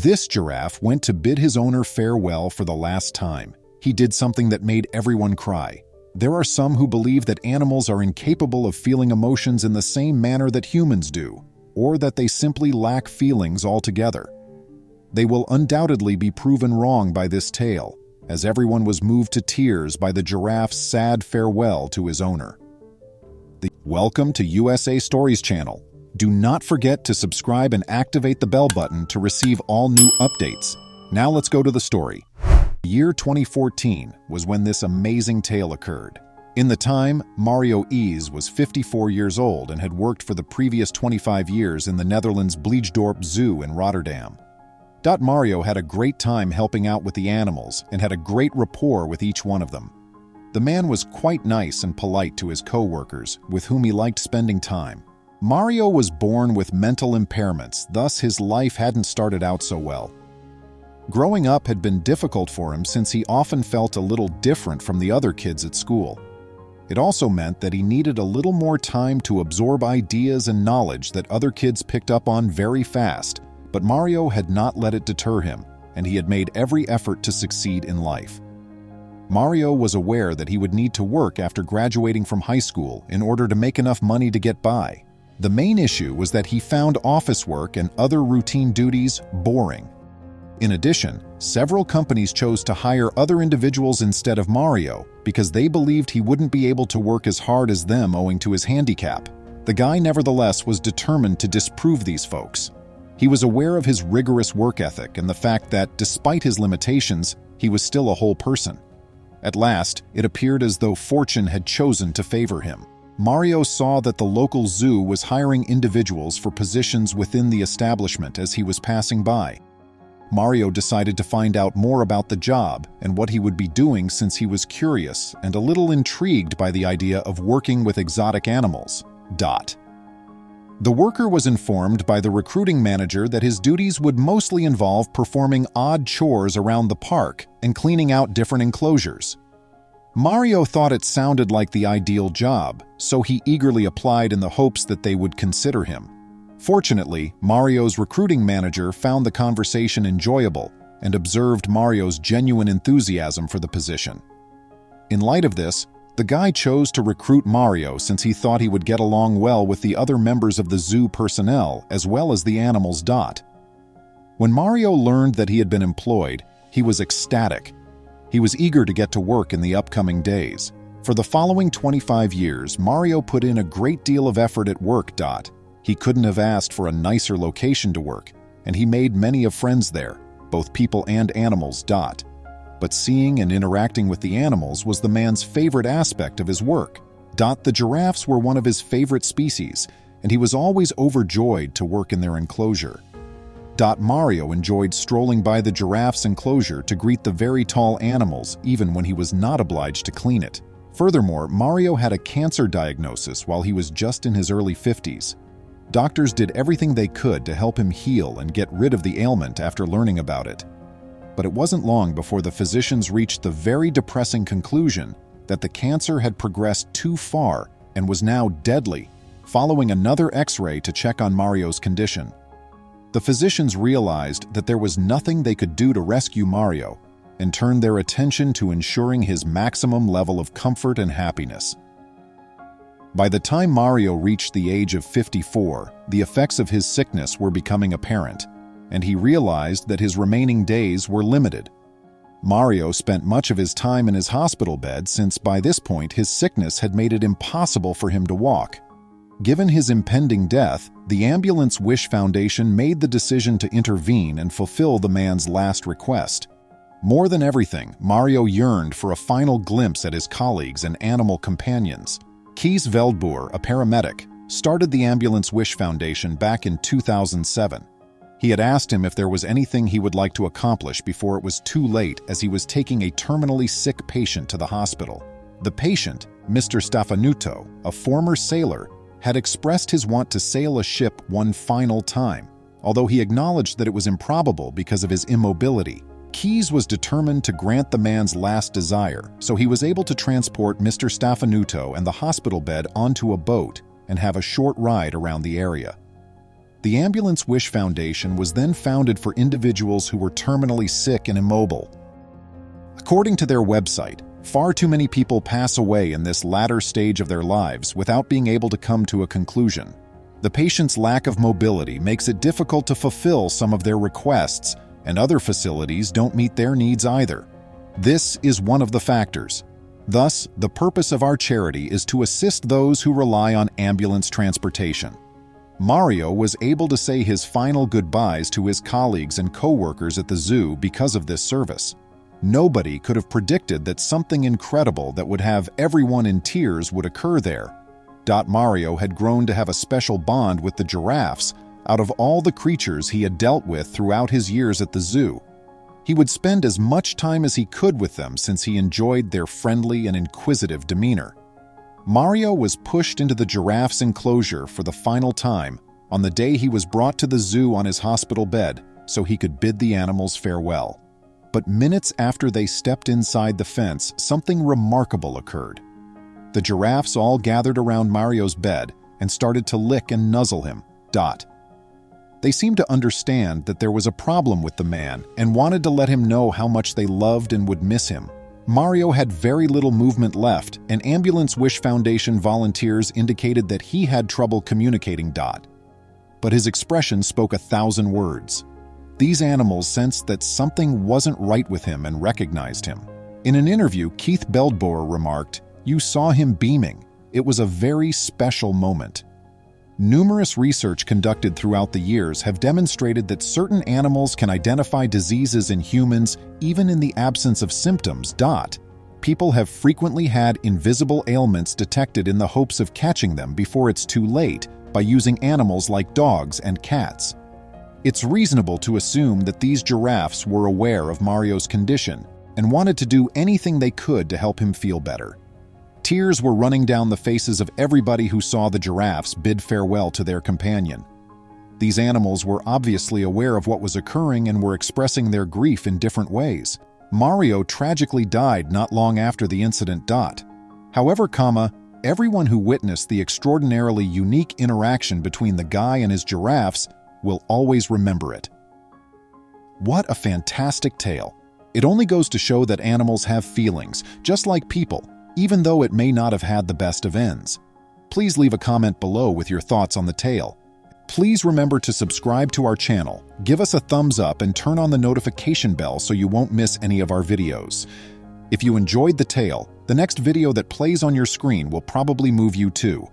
This giraffe went to bid his owner farewell for the last time. He did something that made everyone cry. There are some who believe that animals are incapable of feeling emotions in the same manner that humans do, or that they simply lack feelings altogether. They will undoubtedly be proven wrong by this tale, as everyone was moved to tears by the giraffe's sad farewell to his owner. Welcome to USA Stories channel. Do not forget to subscribe and activate the bell button to receive all new updates. Now let's go to the story. The year 2014 was when this amazing tale occurred. In the time, Mario Ees was 54 years old and had worked for the previous 25 years in the Netherlands Bleesdorp Zoo in Rotterdam. Mario had a great time helping out with the animals and had a great rapport with each one of them. The man was quite nice and polite to his co-workers, with whom he liked spending time. Mario was born with mental impairments, thus his life hadn't started out so well. Growing up had been difficult for him since he often felt a little different from the other kids at school. It also meant that he needed a little more time to absorb ideas and knowledge that other kids picked up on very fast, but Mario had not let it deter him, and he had made every effort to succeed in life. Mario was aware that he would need to work after graduating from high school in order to make enough money to get by. The main issue was that he found office work and other routine duties boring. In addition, several companies chose to hire other individuals instead of Mario because they believed he wouldn't be able to work as hard as them owing to his handicap. The guy nevertheless was determined to disprove these folks. He was aware of his rigorous work ethic and the fact that, despite his limitations, he was still a whole person. At last, it appeared as though fortune had chosen to favor him. Mario saw that the local zoo was hiring individuals for positions within the establishment as he was passing by. Mario decided to find out more about the job and what he would be doing since he was curious and a little intrigued by the idea of working with exotic animals. The worker was informed by the recruiting manager that his duties would mostly involve performing odd chores around the park and cleaning out different enclosures. Mario thought it sounded like the ideal job, so he eagerly applied in the hopes that they would consider him. Fortunately, Mario's recruiting manager found the conversation enjoyable and observed Mario's genuine enthusiasm for the position. In light of this, the guy chose to recruit Mario since he thought he would get along well with the other members of the zoo personnel as well as the animals. When Mario learned that he had been employed, he was ecstatic. He was eager to get to work in the upcoming days. For the following 25 years, Mario put in a great deal of effort at work. He couldn't have asked for a nicer location to work, and he made many of friends there, both people and animals. But seeing and interacting with the animals was the man's favorite aspect of his work. The giraffes were one of his favorite species, and he was always overjoyed to work in their enclosure. Mario enjoyed strolling by the giraffe's enclosure to greet the very tall animals even when he was not obliged to clean it. Furthermore, Mario had a cancer diagnosis while he was just in his early 50s. Doctors did everything they could to help him heal and get rid of the ailment after learning about it. But it wasn't long before the physicians reached the very depressing conclusion that the cancer had progressed too far and was now deadly, following another X-ray to check on Mario's condition. The physicians realized that there was nothing they could do to rescue Mario and turned their attention to ensuring his maximum level of comfort and happiness. By the time Mario reached the age of 54, the effects of his sickness were becoming apparent, and he realized that his remaining days were limited. Mario spent much of his time in his hospital bed since by this point his sickness had made it impossible for him to walk. Given his impending death, the Ambulance Wish Foundation made the decision to intervene and fulfill the man's last request. More than everything, Mario yearned for a final glimpse at his colleagues and animal companions. Kees Veldboer, a paramedic, started the Ambulance Wish Foundation back in 2007. He had asked him if there was anything he would like to accomplish before it was too late, as he was taking a terminally sick patient to the hospital. The patient, Mr. Stefanuto, a former sailor, had expressed his want to sail a ship one final time, although he acknowledged that it was improbable because of his immobility. Kees was determined to grant the man's last desire, so he was able to transport Mr. Stefanuto and the hospital bed onto a boat and have a short ride around the area. The Ambulance Wish Foundation was then founded for individuals who were terminally sick and immobile. According to their website, far too many people pass away in this latter stage of their lives without being able to come to a conclusion. The patient's lack of mobility makes it difficult to fulfill some of their requests, and other facilities don't meet their needs either. This is one of the factors. Thus, the purpose of our charity is to assist those who rely on ambulance transportation. Mario was able to say his final goodbyes to his colleagues and co-workers at the zoo because of this service. Nobody could have predicted that something incredible that would have everyone in tears would occur there. Mario had grown to have a special bond with the giraffes out of all the creatures he had dealt with throughout his years at the zoo. He would spend as much time as he could with them since he enjoyed their friendly and inquisitive demeanor. Mario was pushed into the giraffe's enclosure for the final time on the day he was brought to the zoo on his hospital bed so he could bid the animals farewell. But minutes after they stepped inside the fence, something remarkable occurred. The giraffes all gathered around Mario's bed and started to lick and nuzzle him. They seemed to understand that there was a problem with the man and wanted to let him know how much they loved and would miss him. Mario had very little movement left, and Ambulance Wish Foundation volunteers indicated that he had trouble communicating. But his expression spoke 1,000 words. These animals sensed that something wasn't right with him and recognized him. In an interview, Keith Beldboer remarked, "You saw him beaming. It was a very special moment." Numerous research conducted throughout the years have demonstrated that certain animals can identify diseases in humans even in the absence of symptoms. People have frequently had invisible ailments detected in the hopes of catching them before it's too late by using animals like dogs and cats. It's reasonable to assume that these giraffes were aware of Mario's condition and wanted to do anything they could to help him feel better. Tears were running down the faces of everybody who saw the giraffes bid farewell to their companion. These animals were obviously aware of what was occurring and were expressing their grief in different ways. Mario tragically died not long after the incident. However, everyone who witnessed the extraordinarily unique interaction between the guy and his giraffes will always remember it. What a fantastic tale. It only goes to show that animals have feelings, just like people, even though it may not have had the best of ends. Please leave a comment below with your thoughts on the tale. Please remember to subscribe to our channel, give us a thumbs up, and turn on the notification bell so you won't miss any of our videos. If you enjoyed the tale, the next video that plays on your screen will probably move you too.